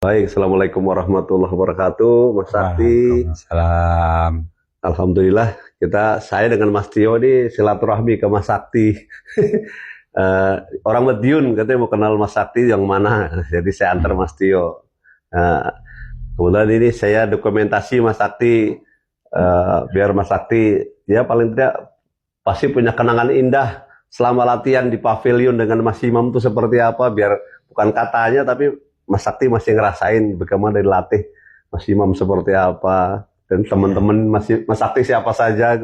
Baik, Assalamualaikum warahmatullahi wabarakatuh, Mas Sakti. Waalaikumsalam. Alhamdulillah, saya dengan Mas Tio ini silaturahmi ke Mas Sakti. Orang Madiun katanya mau kenal Mas Sakti yang mana, jadi saya antar Mas Tio. Eh, Kemudian ini saya dokumentasi Mas Sakti, biar Mas Sakti ya paling tidak pasti punya kenangan indah selama latihan di pavilion dengan Mas Imam itu seperti apa, biar bukan katanya tapi Mas Sakti masih ngerasain bagaimana dilatih Mas Imam seperti apa, dan teman-teman Mas Sakti siapa saja.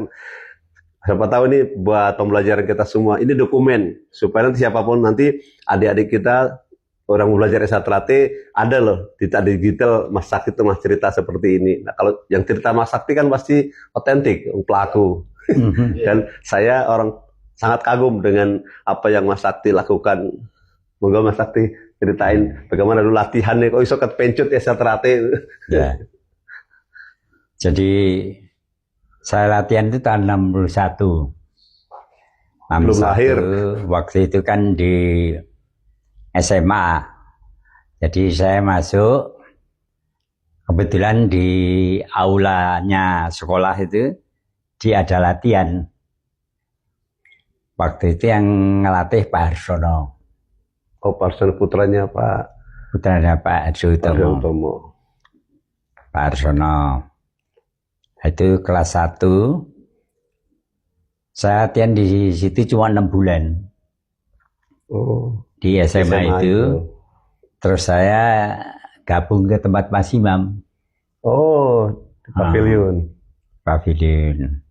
Siapa tahu ini buat pembelajaran kita semua, ini dokumen supaya nanti siapapun nanti adik-adik kita orang belajar S1 ada loh di digital Mas Sakti itu Mas cerita seperti ini. Nah, kalau yang cerita Mas Sakti kan pasti otentik, pelaku. Dan saya orang sangat kagum dengan apa yang Mas Sakti lakukan. Moga Mas Sakti ceritain bagaimana dulu latihannya, kok iso kepencut ya S1. Ya. Jadi saya latihan itu tahun 61. Belum lahir. Waktu itu kan di SMA. Jadi saya masuk, kebetulan di aulanya sekolah itu ada latihan. Waktu itu yang ngelatih Pak Harsono. Oh, Pak Harsono putranya Pak Harjo Utomo. Pak Harsono. Itu kelas 1. Saya latihan di situ cuma 6 bulan. Oh, di SMA itu. Terus saya gabung ke tempat Mas Imam. Oh, di pavilion. Pavilion.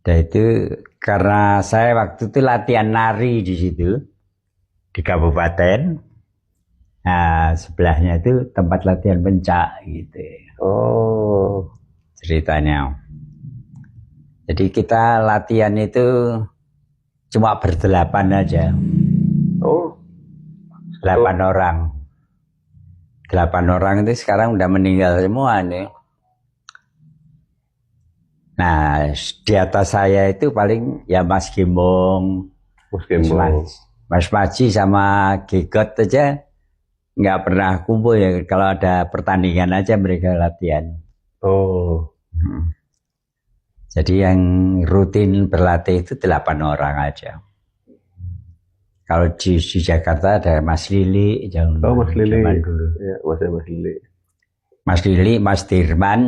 Dan itu karena saya waktu itu latihan nari di situ, di kabupaten. Nah, sebelahnya itu tempat latihan pencak gitu. Oh, ceritanya. Jadi kita latihan itu cuma berdelapan aja. Oh, 8 orang. 8 orang itu sekarang udah meninggal semua nih. Nah, di atas saya itu paling ya Mas Gembong, Mas Maji sama Gigot aja nggak pernah kumpul ya. Kalau ada pertandingan aja mereka latihan. Oh. Jadi yang rutin berlatih itu 8 orang aja. Kalau di Jakarta ada Mas Lili, Mas Lili. Zaman dulu. Ya, Mas Lili. Mas Lili, Mas Dirman.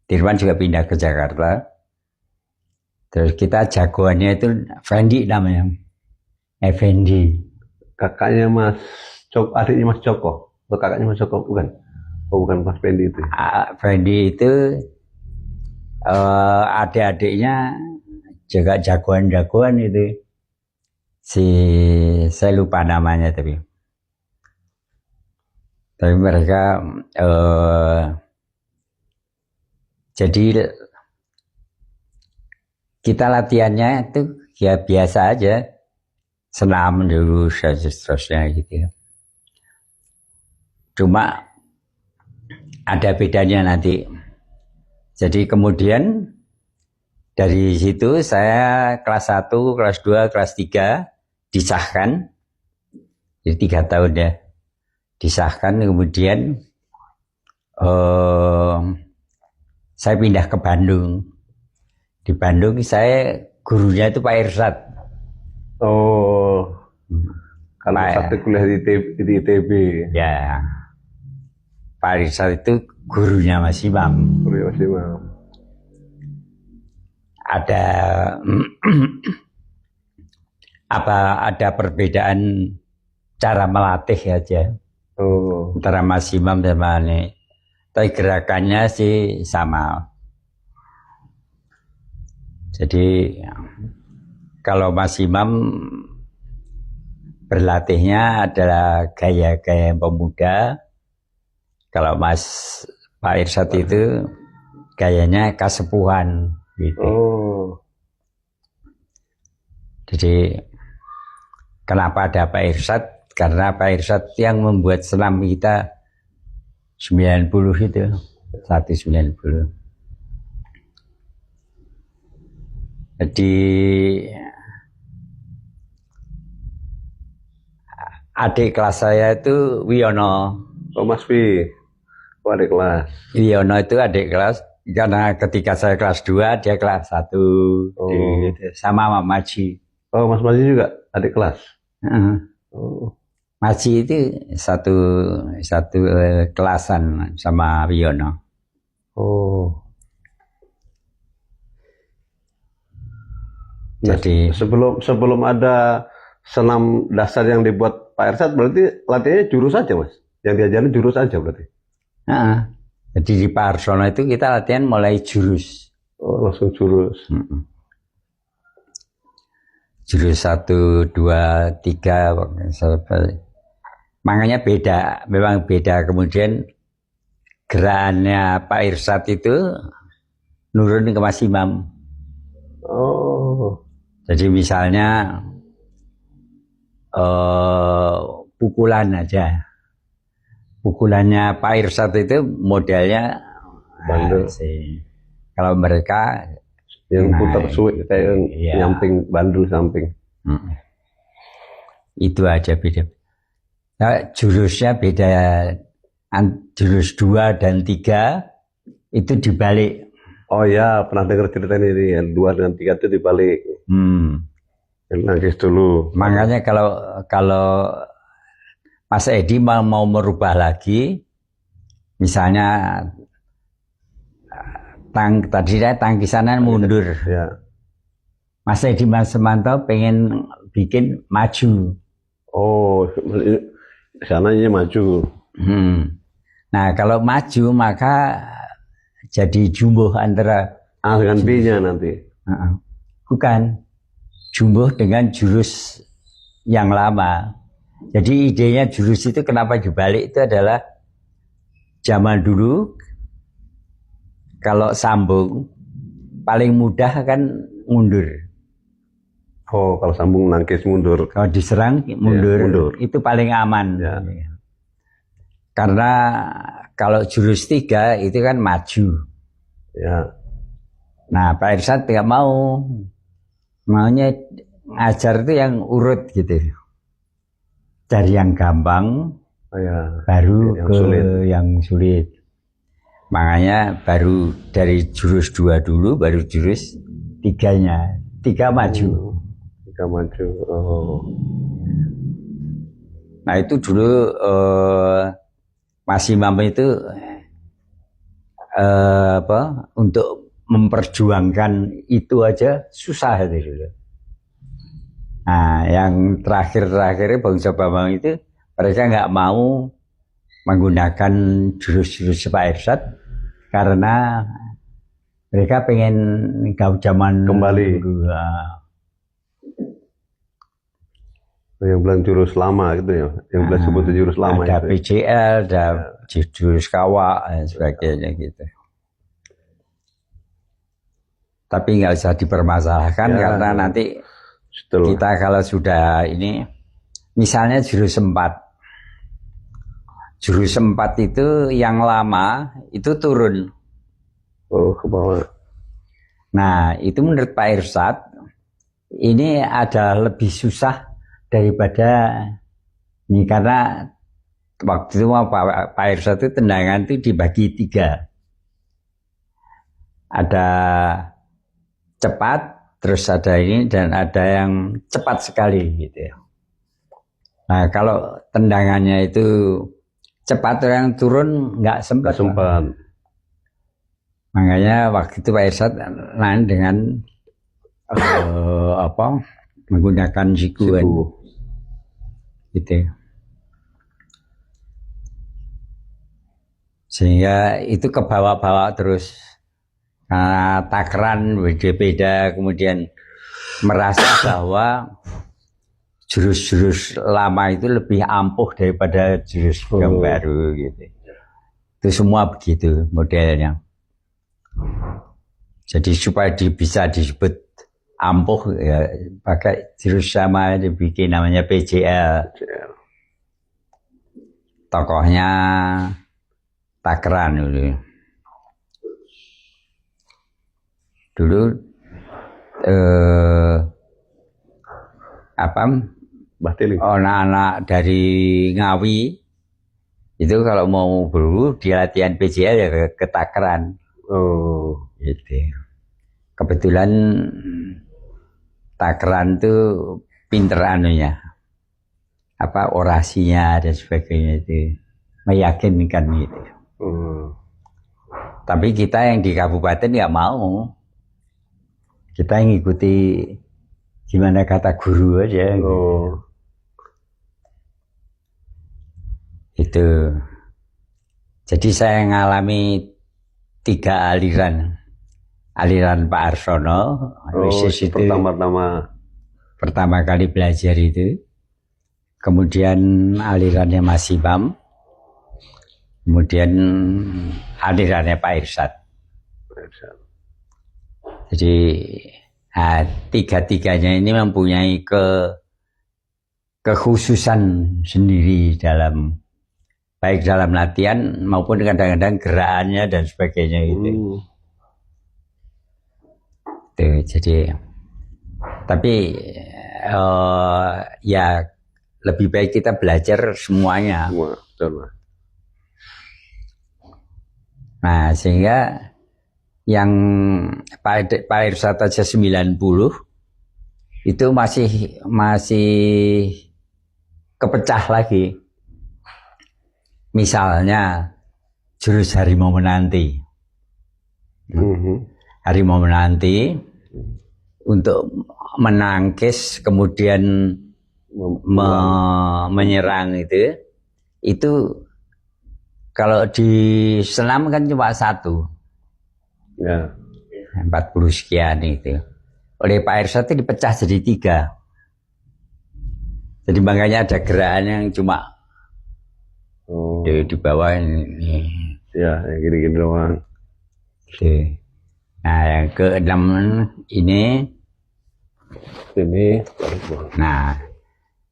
Dirman juga pindah ke Jakarta. Terus kita jagoannya itu Fendi namanya. Effendi. Kakaknya Mas Cok, adiknya Mas Joko. Atau kakaknya Mas Joko, bukan? Oh, bukan Mas Fendi itu. Fendi itu adik-adiknya juga jagoan-jagoan itu. Saya lupa namanya tapi mereka jadi kita latihannya itu ya biasa aja, senam dulu seterusnya gitu. Cuma ada bedanya nanti. Jadi kemudian dari situ saya kelas 1, kelas 2, kelas 3 disahkan. Jadi 3 tahun ya. Disahkan, kemudian saya pindah ke Bandung. Di Bandung saya gurunya itu Pak Irsad. Oh, karena Sakti kuliah di ITB. Ya, Pak Irsad itu gurunya Mas Imam. Gurunya Mas Imam. Ada perbedaan cara melatih aja. Oh. Antara Mas Imam sama ini. Tapi gerakannya sih sama. Jadi kalau Mas Imam berlatihnya adalah gaya-gaya pemuda. Kalau Pak Irsad itu gayanya kasepuhan gitu. Oh. Jadi kenapa ada Pak Irsad? Karena Pak Irsad yang membuat senam kita 90 itu, 190. Jadi adik kelas saya itu Wiono. Oh, Mas Pi. Oh, adik kelas. Wiono itu adik kelas, karena ketika saya kelas 2, dia kelas 1. Oh. Gitu. Sama Mas Maji. Oh, Mas Maji juga adik kelas. Oh. Maji itu satu kelasan sama Wiono. Oh. Jadi sebelum ada senam dasar yang dibuat Pak Ersat, berarti latihannya jurus aja, Mas. Yang diajarin jurus aja berarti. Jadi di Pak Arsono itu kita latihan mulai jurus. Oh, langsung jurus. Jurus 1, 2, 3. Makanya beda, memang beda. Kemudian gerakannya Pak Irsat itu nurun ke Mas Imam. Oh. Jadi misalnya pukulan aja. Pukulannya Pak Irsat itu modelnya bandel. Kalau mereka yang putar suik kayak nyamping, bandel samping. Itu aja beda. Nah, jurusnya beda. Jurus 2 dan 3 itu dibalik. Oh ya, pernah dengar cerita ini, yang 2 dengan 3 itu dibalik. Nangkis dulu. Makanya kalau Mas Edi mau merubah lagi, misalnya tangkisanan mundur. Ya. Mas Edi Semanto pengen bikin maju. Oh, sananya maju. Nah, kalau maju maka jadi jumbuh antara dengan B-nya nanti. Bukan. Jumbuh dengan jurus yang lama. Jadi idenya jurus itu kenapa dibalik itu adalah zaman dulu kalau sambung paling mudah kan mundur. Oh, kalau sambung nangkis mundur. Kalau diserang mundur. Itu paling aman. Ya. Karena kalau jurus 3 itu kan maju. Ya. Nah, Pak Irsat tidak mau. Maunya ngajar itu yang urut gitu. Dari yang gampang, baru yang sulit. Makanya baru dari jurus 2 dulu, baru jurus 3-nya. 3 maju. 3 maju. Oh. Nah itu dulu Mas Imam itu untuk memperjuangkan itu aja susah itu dulu. Nah yang terakhir Bangsa Bambang itu mereka nggak mau menggunakan jurus-jurus Pak Irsat karena mereka pengen zaman kembali dulu. Yang bilang jurus lama gitu ya, yang bilang sebut jurus lama. Ada itu. PJL, ada jurus kawak dan sebagainya gitu. Tapi nggak usah dipermasalahkan karena nanti kita kalau sudah ini, misalnya jurus 4. Jurus 4 itu yang lama itu turun. Oh, ke bawah. Nah, itu menurut Pak Irsat ini ada lebih susah daripada ini karena waktu itu Pak Irsat itu tendangan itu dibagi 3. Ada cepat, terus ada ini dan ada yang cepat sekali gitu ya. Nah, kalau tendangannya itu cepat yang turun nggak sempat. Makanya waktu itu Pak Irsat lain dengan menggunakan siku. Gitu. Sehingga itu kebawa-bawa terus karena takaran beda-beda, kemudian merasa bahwa jurus-jurus lama itu lebih ampuh daripada jurus yang baru gitu. Itu semua begitu modelnya. Jadi supaya bisa disebut ampuh ya pakai jurus sama dibikin namanya PJL. Tokohnya Takran dulu. Anak-anak dari Ngawi Itu kalau mau berguru di latihan PJA ya ke Takran. Oh, Gitu. Kebetulan Takran tuh pinter anunya, apa orasinya dan sebagainya itu meyakinkan gitu. Tapi kita yang di kabupaten nggak mau, kita ngikuti gimana kata guru aja. oh, Itu. Jadi saya ngalami 3 aliran. Aliran Pak Arsono, itu pertama kali belajar itu. Kemudian alirannya Mas Imam. Kemudian alirannya Pak Irsyad. Jadi tiga-tiganya ini mempunyai kekhususan sendiri dalam baik dalam latihan maupun kadang-kadang gerakannya dan sebagainya gitu. Tuh, jadi tapi ya lebih baik kita belajar semuanya. Nah, sehingga yang Pak Irsyad aja 90 itu masih kepecah lagi. Misalnya jurus harimau menanti. Harimau menanti untuk menangkis kemudian menyerang itu kalau di senam kan cuma 1 ya. 40 sekian itu. Oleh Pak Irsyad itu dipecah jadi 3. Jadi makanya ada gerakan yang cuma di bawah ini. Ya, yang gini-gini doang. Nah, yang ke-6 ini. Nah,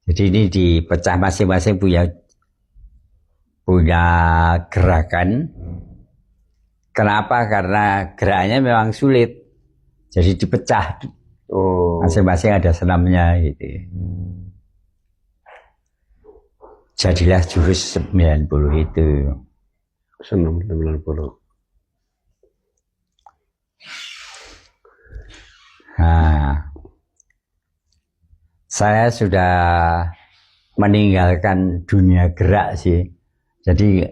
jadi ini dipecah masing-masing punya gerakan. Kenapa? Karena gerakannya memang sulit. Jadi dipecah. Masing-masing ada senamnya gitu. Jadilah jurus 90 itu. Senam 90. Nah, saya sudah meninggalkan dunia gerak sih. Jadi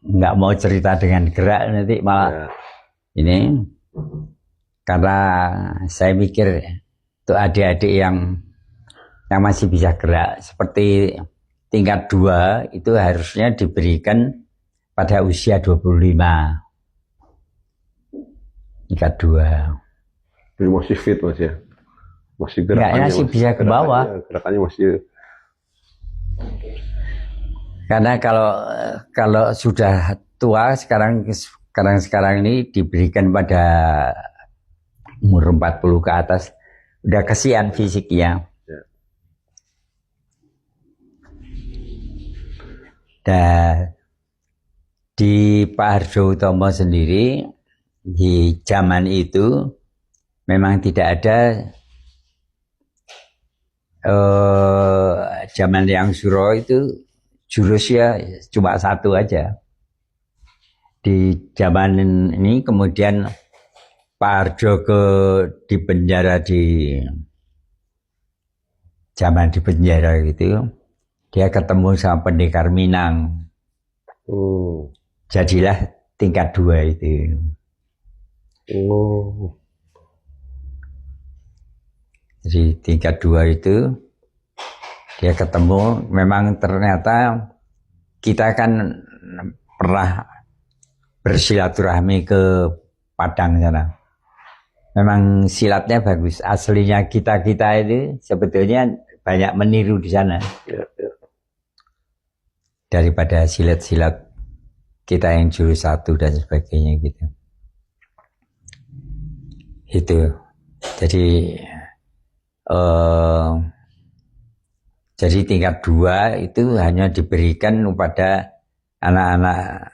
nggak mau cerita dengan gerak nanti malah ini. Karena saya mikir untuk adik-adik yang masih bisa gerak seperti tingkat 2 itu harusnya diberikan pada usia 25. Tingkat 2. Jadi masih fit Mas ya? Masih gerakannya masih bisa ke bawah. Gerakannya masih. Karena kalau sudah tua sekarang ini diberikan pada umur 40 ke atas udah kesian fisiknya. Dan di Pak Harjo Utomo sendiri di zaman itu memang tidak ada zaman yang Suro itu jurusnya cuma 1 aja. Di zaman ini kemudian Pak Harjo di penjara zaman di penjara gitu. Dia ketemu sama pendekar Minang. Jadilah tingkat 2 itu. Jadi tingkat 2 itu dia ketemu, memang ternyata kita kan pernah bersilaturahmi ke Padang sana. Memang silatnya bagus. Aslinya kita itu sebetulnya banyak meniru di sana. Daripada silat-silat kita yang jurus 1 dan sebagainya gitu. Itu. Jadi tingkat 2 itu hanya diberikan kepada anak-anak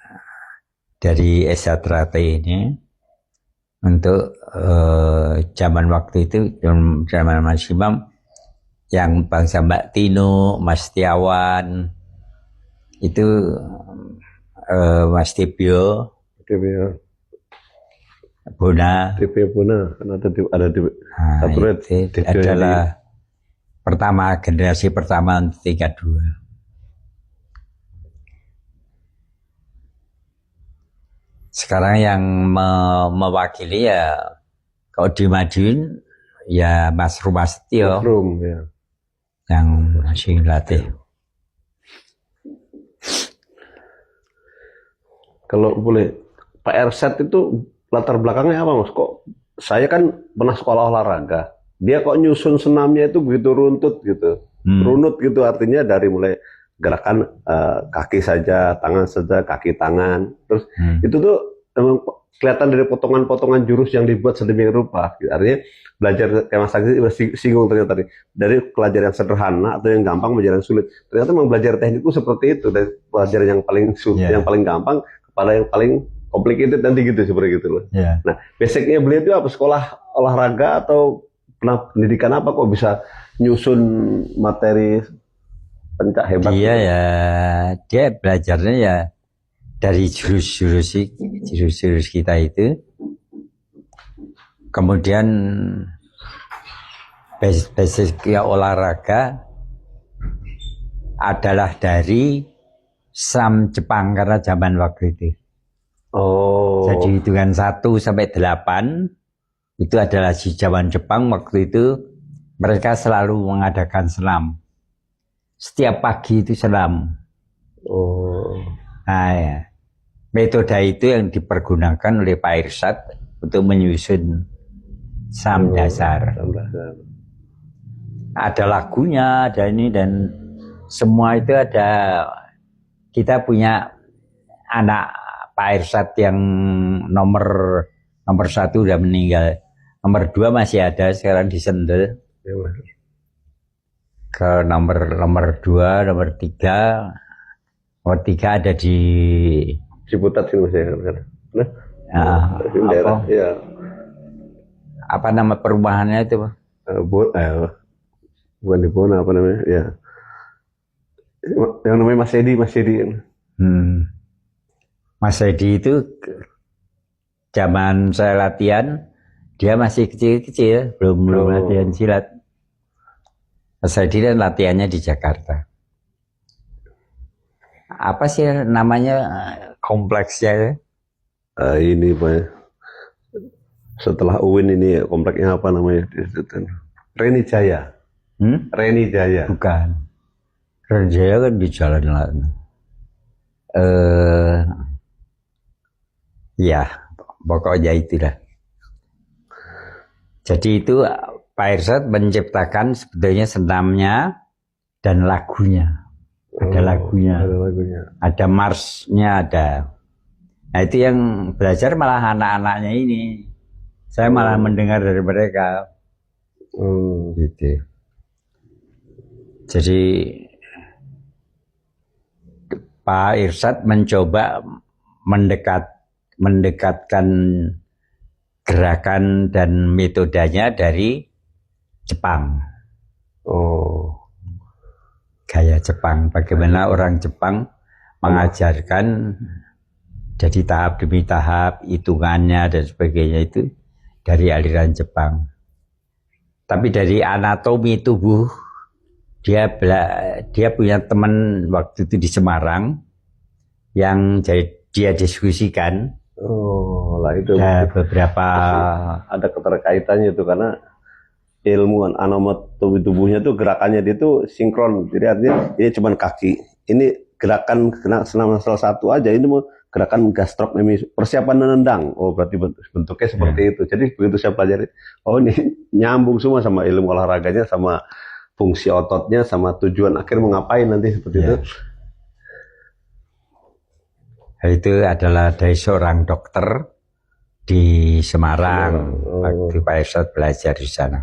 dari S1 ini untuk zaman waktu itu, zaman Mas Imam, yang bangsa Mbak Tino, Mas Tiawan, itu Mas Tibio, TPO Bona. Bona kan ada di Nah, satu itu adalah pertama, generasi pertama untuk tingkat 2. Sekarang yang mewakili ya, kalau dimajuin ya Mas Rumasetyo Mushroom ya. yang masih latih. Kalau boleh, Pak Erset itu latar belakangnya apa Mas? Kok saya kan pernah sekolah olahraga, dia kok nyusun senamnya itu begitu runtut gitu, runut gitu, artinya dari mulai gerakan kaki saja, tangan saja, kaki tangan, terus itu tuh emang kelihatan dari potongan-potongan jurus yang dibuat sedemikian rupa. Artinya belajar kayak Mas Sakti singgung ternyata tadi, dari pelajaran sederhana atau yang gampang menjadi yang sulit. Ternyata memang belajar teknik itu seperti itu, dari pelajaran yang paling sulit, yang paling gampang kepada yang paling complicated nanti gitu, seperti gitu loh. Nah, basicnya beliau itu apa? Sekolah olahraga atau pernah pendidikan apa kok bisa nyusun materi pencak hebat? Dia ya, dia belajarnya ya dari jurus-jurus kita itu. Kemudian basicnya olahraga adalah dari Sam Jepang karena zaman waktu itu. Oh. Jadi hitungan 1 sampai 8 itu adalah di zaman Jepang waktu itu, mereka selalu mengadakan senam. Setiap pagi itu senam. Oh. Nah, ya. Metode itu yang dipergunakan oleh Pak Irsad untuk menyusun SAM dasar. Ada lagunya, ada ini, dan semua itu ada. Kita punya anak Pak Irsad yang nomor 1 udah meninggal, nomor 2 masih ada sekarang di Sendel. Ke nomor 2, nomor 3 ada di Ciputat sini Mas ya. Apa? Ya. Apa nama perumahannya itu, Pak? Bukan di Bona, apa namanya? Ya. Yang namanya Mas Edi. Mas Edi itu zaman saya latihan, dia masih kecil-kecil, belum latihan silat. Mas Edi kan latihannya di Jakarta. Apa sih namanya kompleksnya? Ini Pak. Setelah UIN ini kompleknya apa namanya? Reni Jaya. Reni Jaya. Bukan. Reni Jaya kan di jalan lain. Ya, pokoknya itulah. Jadi itu Pak Irsad menciptakan sebetulnya senamnya dan lagunya. Ada lagunya. Ada marsnya ada. Nah itu yang belajar malah anak-anaknya ini. Saya malah mendengar dari mereka. Gitu. Jadi Pak Irsad mencoba mendekatkan gerakan dan metodenya dari Jepang. Gaya Jepang, bagaimana orang Jepang mengajarkan jadi tahap demi tahap, hitungannya dan sebagainya itu dari aliran Jepang. Tapi dari anatomi tubuh, dia punya teman waktu itu di Semarang yang dia diskusikan. Lah itu. Beberapa ada keterkaitannya itu karena ilmu anatomi tubuhnya tuh gerakannya dia tuh sinkron. Jadi artinya ini cuma kaki. Ini gerakan senam salah satu aja, ini mau gerakan gastrocnemi, persiapan menendang. Berarti bentuknya seperti itu. Jadi begitu saya pelajari, ini nyambung semua sama ilmu olahraganya, sama fungsi ototnya, sama tujuan akhir mau ngapain nanti seperti itu. Itu adalah dari seorang dokter di Semarang. Waktu Pak Irsad belajar di sana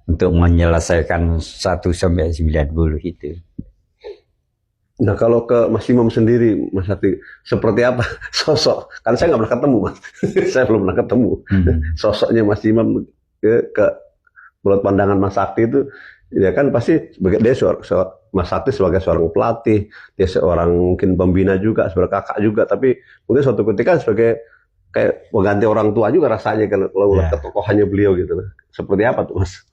untuk menyelesaikan 1 sampai 90 itu. Nah kalau ke Mas Imam sendiri, Mas Sakti, seperti apa sosok? Kan saya nggak pernah ketemu, Mas. Saya belum pernah ketemu. Sosoknya Mas Imam menurut pandangan Mas Sakti itu, ya kan pasti sebagai dia Mas Sakti sebagai seorang pelatih, dia seorang mungkin pembina juga, sebagai kakak juga, tapi mungkin suatu ketika sebagai kayak mengganti orang tua juga rasanya kalau Ya. ketokohannya beliau gitu. Seperti apa tuh Mas?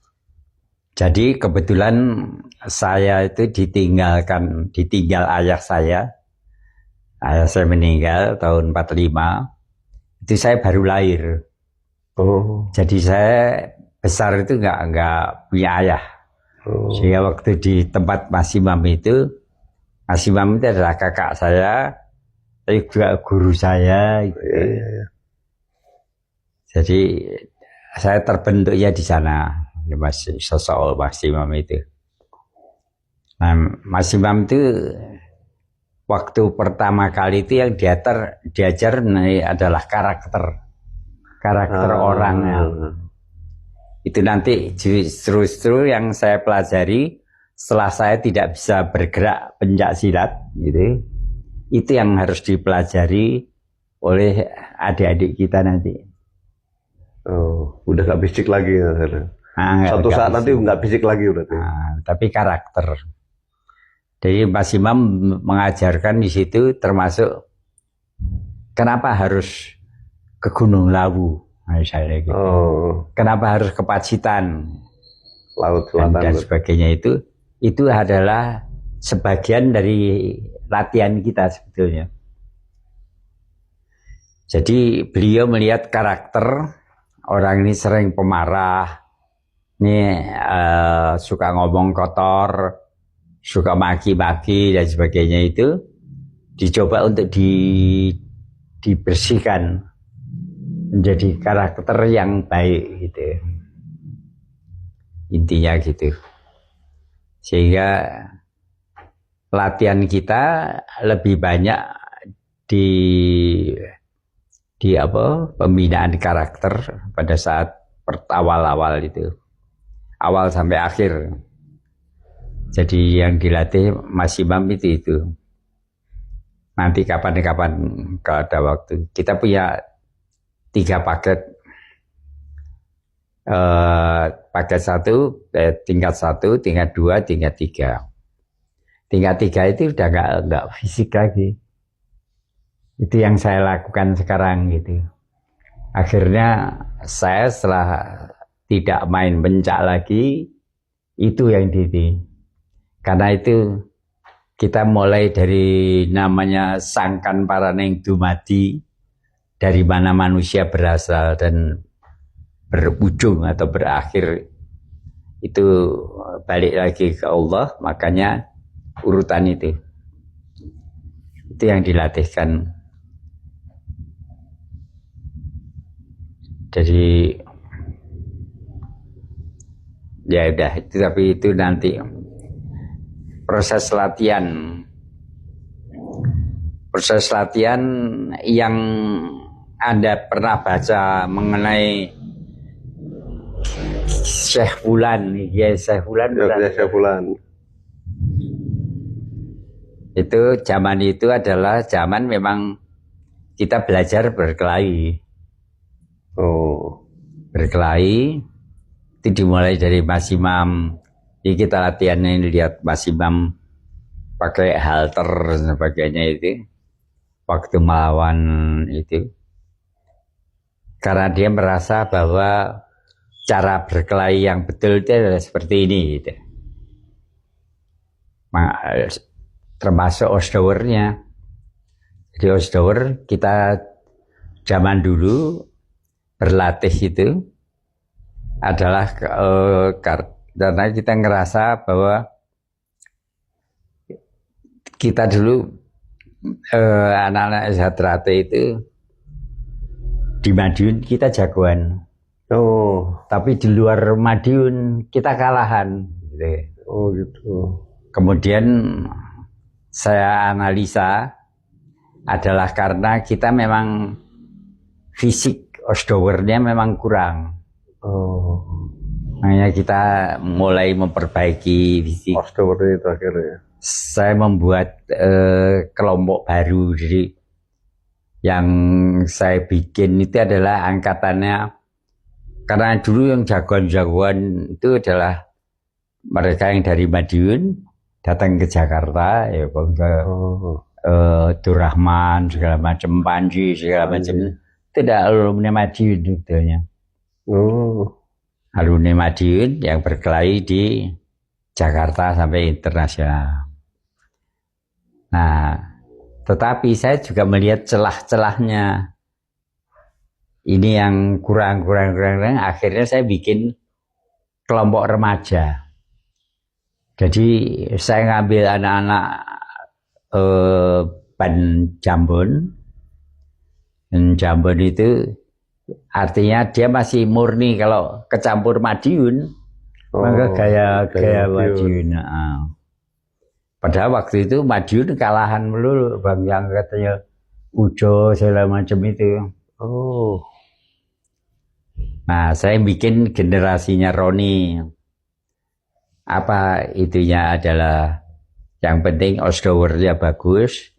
Jadi kebetulan saya itu ditinggal ayah saya. Ayah saya meninggal tahun 45. Itu saya baru lahir. Oh. Jadi saya besar itu nggak punya ayah. Oh. Sehingga waktu di tempat Mas Imam itu adalah kakak saya, tapi juga guru saya. Gitu. Iya. Jadi saya terbentuknya di sana, sosok Mas Imam itu. Nah, Mas Imam itu waktu pertama kali itu yang diajar adalah karakter orangnya. Itu nanti justru yang saya pelajari setelah saya tidak bisa bergerak pencak silat, gitu. Itu yang harus dipelajari oleh adik-adik kita nanti. Oh, udah nggak fisik lagi. Suatu saat nanti nggak fisik lagi berarti. Tapi karakter. Jadi Mas Imam mengajarkan di situ termasuk kenapa harus ke Gunung Lawu, misalnya gitu. Kenapa harus ke Pacitan, Laut Selatan dan sebagainya itu adalah sebagian dari latihan kita sebetulnya. Jadi beliau melihat karakter orang ini sering pemarah, ini suka ngomong kotor, suka maki-maki dan sebagainya, itu dicoba untuk dibersihkan menjadi karakter yang baik gitu. Intinya gitu. Sehingga latihan kita lebih banyak di pembinaan karakter pada saat awal-awal itu. Awal sampai akhir. Jadi yang dilatih Mas Imam itu. Nanti kapan-kapan kalau ada waktu. Kita punya 3 paket. Paket 1, tingkat 1, tingkat 2, tingkat 3. Tingkat 3 itu udah nggak fisik lagi. Itu yang saya lakukan sekarang gitu. Akhirnya saya setelah tidak main pencak lagi, itu yang karena itu kita mulai dari namanya sangkan paraneng dumadi, dari mana manusia berasal dan berujung atau berakhir itu balik lagi ke Allah. Makanya urutan itu yang dilatihkan. Jadi ya udah itu, tapi itu nanti proses latihan yang Anda pernah baca mengenai Syekh Fulan, ya Syekh Fulan. Itu zaman itu adalah zaman memang kita belajar berkelahi. Berkelahi itu dimulai dari Mas Imam. Jadi kita latihan ini, lihat Mas Imam pakai halter dan sebagainya itu waktu melawan itu. Karena dia merasa bahwa cara berkelahi yang betul itu adalah seperti ini gitu. Termasuk Osdowernya. Jadi Osdower kita zaman dulu berlatih itu adalah karena kita ngerasa bahwa kita dulu anak-anak Satrate itu di Madiun kita jagoan. Tapi di luar Madiun kita kalahan. Gitu. Kemudian saya analisa adalah karena kita memang fisik Osdowernya memang kurang. Makanya kita mulai memperbaiki fisik. Osdower itu akhirnya. Saya membuat kelompok baru. Jadi yang saya bikin itu adalah angkatannya. Karena dulu yang jagoan-jagoan itu adalah mereka yang dari Madiun, datang ke Jakarta, ya ke Oh. Durrahman segala macam, Panji segala macam, tidak alumni Madiun sebetulnya. Oh. Alumni Madiun yang berkelahi di Jakarta sampai internasional. Nah, tetapi saya juga melihat celah-celahnya. Ini yang kurang. Akhirnya saya bikin kelompok remaja. Jadi saya ngambil anak-anak ban Jambon. Dan Jambon itu artinya dia masih murni, kalau kecampur Madiun, maka gaya Madiun. Nah. Padahal waktu itu Madiun kalahan melulu, Bang, yang katanya Ujo segala macam itu. Oh. Nah, saya bikin generasinya Roni. Apa itunya adalah yang penting outdoor-nya bagus,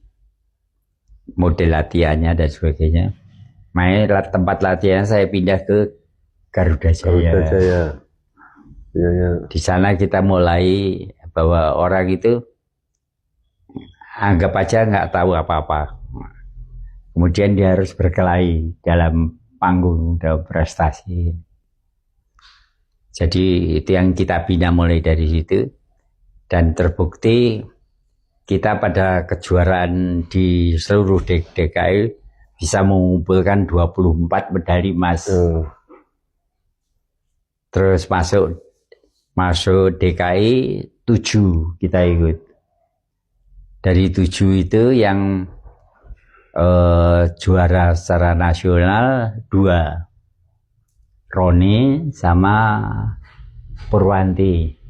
model latihannya dan sebagainya. Tempat latihan saya pindah ke Garuda Jaya. Garuda Jaya. Ya. Di sana kita mulai bahwa orang itu anggap aja nggak tahu apa-apa. Kemudian dia harus berkelahi dalam panggung, dalam prestasi. Jadi itu yang kita bina mulai dari situ. Dan terbukti kita pada kejuaraan di seluruh DKI bisa mengumpulkan 24 medali emas. Terus masuk DKI 7 kita ikut. Dari 7 itu yang juara secara nasional 2. Roni sama Purwanti.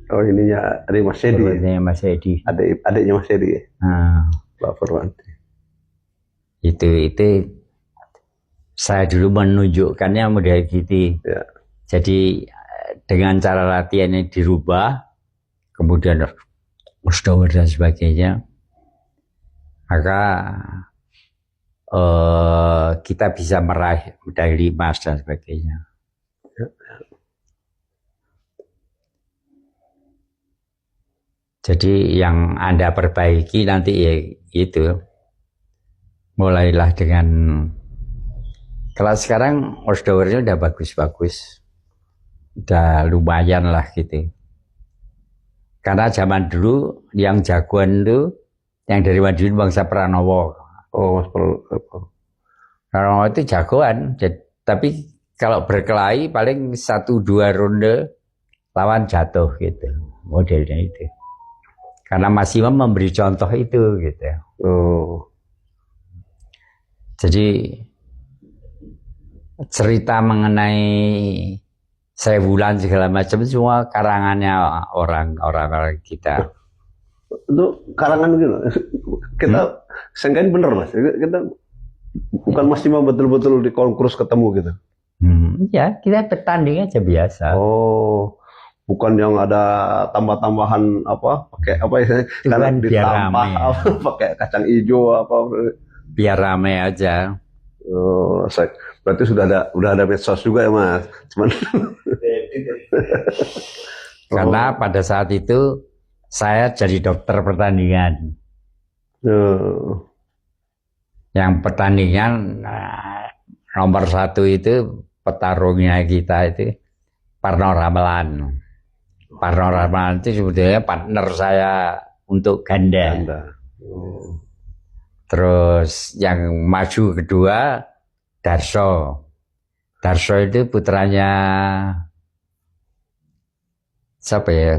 Oh, ininya adik Mas Edi. Mas Edi. Adiknya Mas Edi. Nah, Mbak Purwanti. Itu saya dulu menunjukkannya model gitu. Ya. Jadi dengan cara latihannya dirubah, kemudian musdawar dan sebagainya, maka kita bisa meraih medali emas dan sebagainya. Jadi yang Anda perbaiki nanti ya itu, mulailah dengan, kalau sekarang outdoornya udah bagus-bagus, udah lumayan lah gitu. Karena zaman dulu yang jagoan itu yang dari Madiun Bangsa Pranowo. Oh, Mas Pranowo itu jagoan, tapi kalau berkelahi paling 1-2 ronde lawan jatuh gitu, modelnya itu. Karena masih memberi contoh itu gitu. Oh. Jadi cerita mengenai Srewulan segala macam semua karangannya orang-orang kita. Itu karangan gitu. Kita sengkain bener Mas. Kita bukan masih mau betul-betul di konkurs ketemu gitu. Ya, kita bertanding aja biasa. Oh. Bukan yang ada tambah-tambahan apa, pakai apa istilahnya, karena ditambah pakai kacang hijau apa. Biar rame aja. Oh, berarti udah ada medsos juga ya Mas. Cuman karena pada saat itu saya jadi dokter pertandingan. Yang pertandingan nomor 1 itu petarungnya kita itu Parno Ramalan. Parno Ramalan itu sebetulnya partner saya untuk ganda. Terus yang maju kedua Darso. Darso itu putranya siapa ya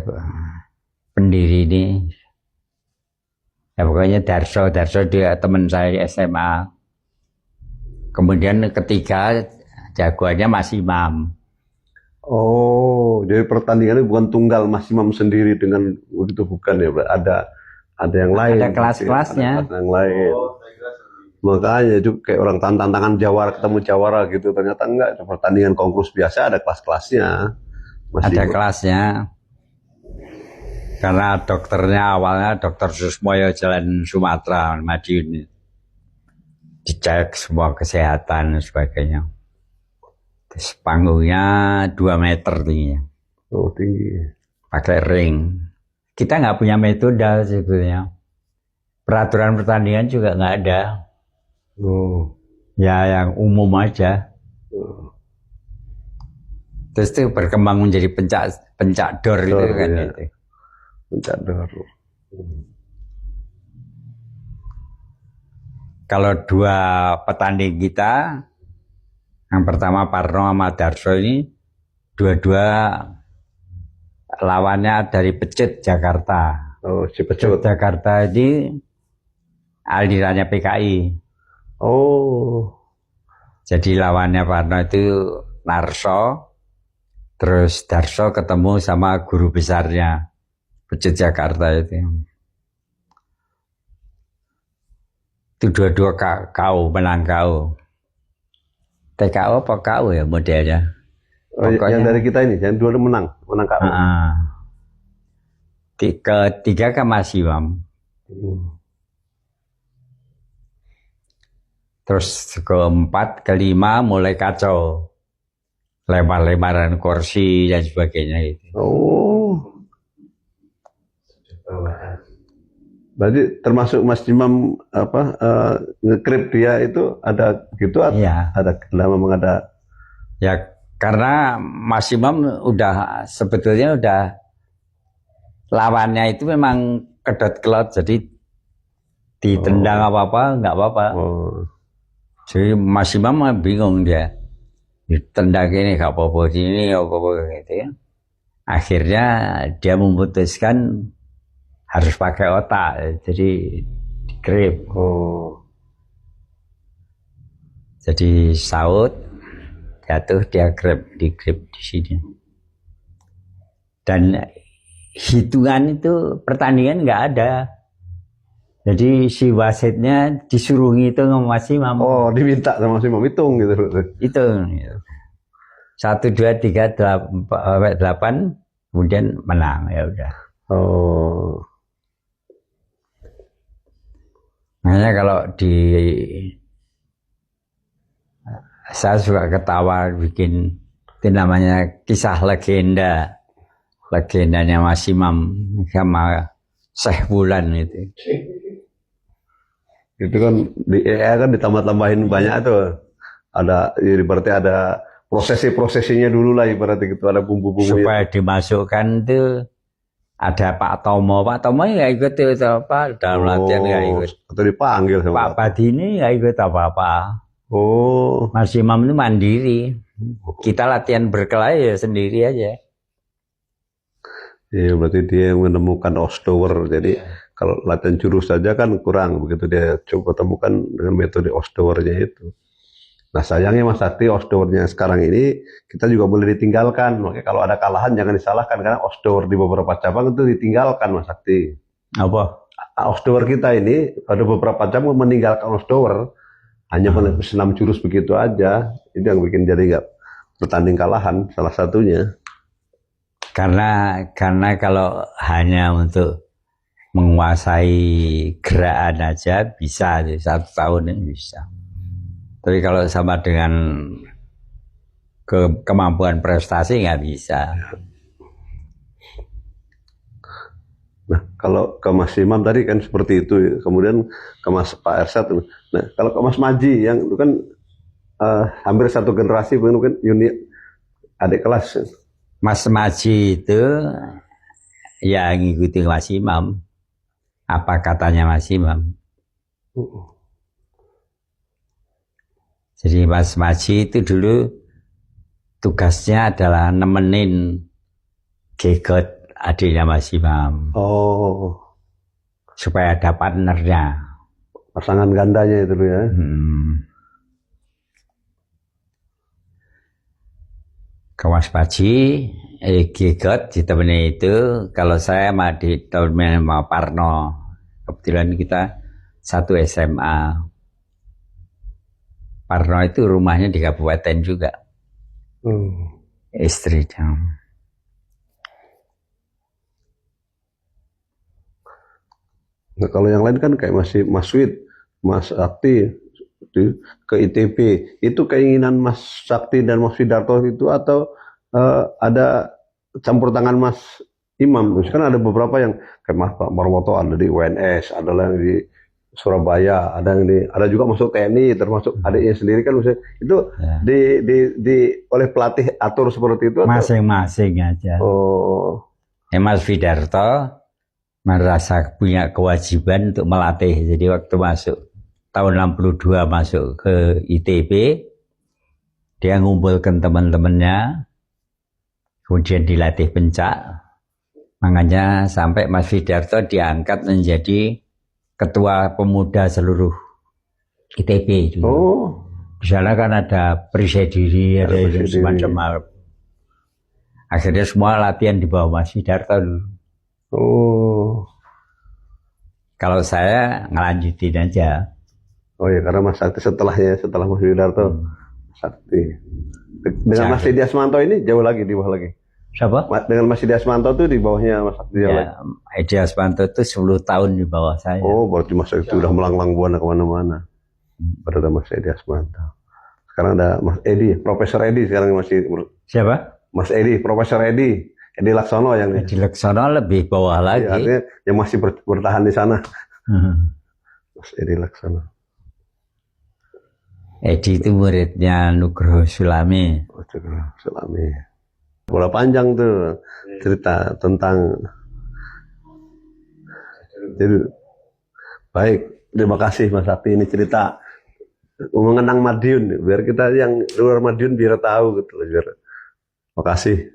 pendiri ini? Ya pokoknya Darso dia teman saya SMA. Kemudian ketiga jagoannya Mas Imam. Oh, jadi pertandingannya bukan tunggal Mas Imam sendiri dengan begitu, bukan ya, ada yang lain. Ada kelas-kelasnya. Ada yang lain. Makanya itu kayak orang tantangan jawara ketemu jawara gitu, ternyata enggak, itu pertandingan konkurs biasa ada kelas-kelasnya. Ada kelasnya. Karena dokternya awalnya Dokter Susmoyo Jalan Sumatera Madiun. Dicek semua kesehatan dan sebagainya. Terus panggungnya 2 meter tingginya. Oh, tinggi. Pakai ring. kita nggak punya metode sebetulnya. Peraturan pertandingan juga nggak ada. Oh. Ya yang umum aja. Terus itu berkembang menjadi pencak dor itu Dor, kan ya. gitu. Pencak dor. Kalau dua petanding kita, yang pertama Parno sama Darso ini, dua-dua lawannya dari Pecut Jakarta. Oh, si Pecut Pecut. Jakarta ini alirannya PKI. Oh. Jadi lawannya Parno itu Narso, terus Darso ketemu sama guru besarnya Pecut Jakarta itu. Itu dua-dua KO, menang KO. TKO apa KO ya modelnya? Oh, yang dari kita ini, yang dua menang KO. Ketiga kan masih Imam. Terus keempat, kelima mulai kacau. Lempar-lemparan kursi dan sebagainya itu. Oh. Berarti termasuk Mas Imam ngekrip dia itu ada gitu atau Iya. memang ada? Ya karena Mas Imam sebetulnya udah lawannya itu memang kedot kelot, jadi ditendang apa-apa nggak apa-apa. Oh. Jadi Mas Imam bingung dia, ditendang ini nggak apa-apa, ini apa-apa gitu ya. Akhirnya dia memutuskan harus pakai otak, jadi dikrip. Oh. Jadi saut, jatuh dia dikrip di sini. Dan hitungan itu pertandingan nggak ada. Jadi si wasitnya disuruh ngitung sama Mas Imam. Oh, diminta sama Mas Imam hitung gitu. Hitung. 1, 2, 3, 8, kemudian menang, ya udah. Oh. Makanya kalau saya suka ketawa bikin itu namanya kisah legendanya Mas Imam sama Syekh Wulan itu. Itu kan kan ditambah-tambahin banyak tuh. Ada berarti ada prosesinya dulu lah ibaratnya gitu, ada bumbu-bumbu supaya dimasukkan tuh. Ada Pak Tomo ya ikut itu apa dalam latihan nggak ikut. Atau dipanggil sama Pak Badini nggak ikut apa-apa. Oh. Mas Imam itu mandiri. Kita latihan berkelahi ya sendiri aja. Iya, berarti dia yang menemukan Ostower. Jadi kalau latihan jurus saja kan kurang, begitu dia coba temukan dengan metode Ostowernya itu. Nah sayangnya Mas Sakti, Ostowernya sekarang ini kita juga boleh ditinggalkan. Makanya kalau ada kalahan jangan disalahkan, karena Ostower di beberapa cabang itu ditinggalkan Mas Sakti. Apa? Ostower kita ini ada beberapa cabang meninggalkan Ostower, hanya senam jurus begitu aja. Itu yang bikin jadi nggak bertanding kalahan salah satunya. Karena kalau hanya untuk menguasai gerakan aja bisa 1 tahun ini bisa. Tapi kalau sama dengan kemampuan prestasi nggak bisa. Nah, kalau ke Mas Imam tadi kan seperti itu, kemudian ke Mas Pak Ersat. Nah, kalau ke Mas Maji yang itu kan hampir satu generasi, mungkin unit adik kelas. Mas Maji itu ya ngikuti Mas Imam. Apa katanya Mas Imam? Jadi Mas Maji itu dulu tugasnya adalah nemenin Gegot, adiknya Mas Imam. Oh. Supaya ada partnernya. Pasangan gandanya itu ya. Ke Mas Maji, Gegot ditemani itu, kalau saya ditemani sama Parno. Kebetulan kita satu SMA. Parno itu rumahnya di kabupaten juga. Istrinya. Nah, kalau yang lain kan kayak masih Mas Wid, Mas Sakti ke ITB. Itu keinginan Mas Sakti dan Mas Widarto itu atau ada campur tangan Mas imam. Terus kan ada beberapa yang kayak Mas Pak Marmoto ada di UNS, ada yang di Surabaya, ada juga masuk TNI, termasuk adiknya sendiri kan misalnya, itu Ya. di oleh pelatih atur seperti itu atau? Masing-masing aja. Oh, Mas Fidarto merasa punya kewajiban untuk melatih. Jadi waktu masuk tahun 62 masuk ke ITB, dia ngumpulkan teman-temannya, kemudian dilatih pencak. Makanya sampai Mas Fidarto diangkat menjadi ketua pemuda seluruh ITB dulu. oh, Di sana kan ada Prisediri, ada Prisediri. semacam hal. Akhirnya semua latihan di bawah Mas Fidarto dulu. oh, Kalau saya ngelanjutin aja. oh ya karena Mas Sakti setelah Mas Widarto, Sakti. Dengan Mas Didi Asmanto ini jauh lagi di bawah lagi. Siapa? Dengan Mas Didi Asmanto tuh di bawahnya Mas Sakti jauh lagi. Ya, Edi Asmanto itu 10 tahun di bawah saya. Oh, berarti Mas Sakti udah melanglang buana kemana-mana. Baru ada Mas Edi Asmanto. Sekarang ada Mas Edi, Profesor Edi sekarang masih. Siapa? Mas Edi, Profesor Edi Laksono yang Edi Laksono lebih bawah lagi. ya, artinya yang masih bertahan di sana. Mas Edi Laksono. Edi itu muridnya Nugroho Sulami. Sulami. Bola panjang tuh cerita tentang. Jadi baik, terima kasih Mas Sakti ini cerita mengenang Madiun biar kita yang luar Madiun biar tahu gitu biar. Makasih.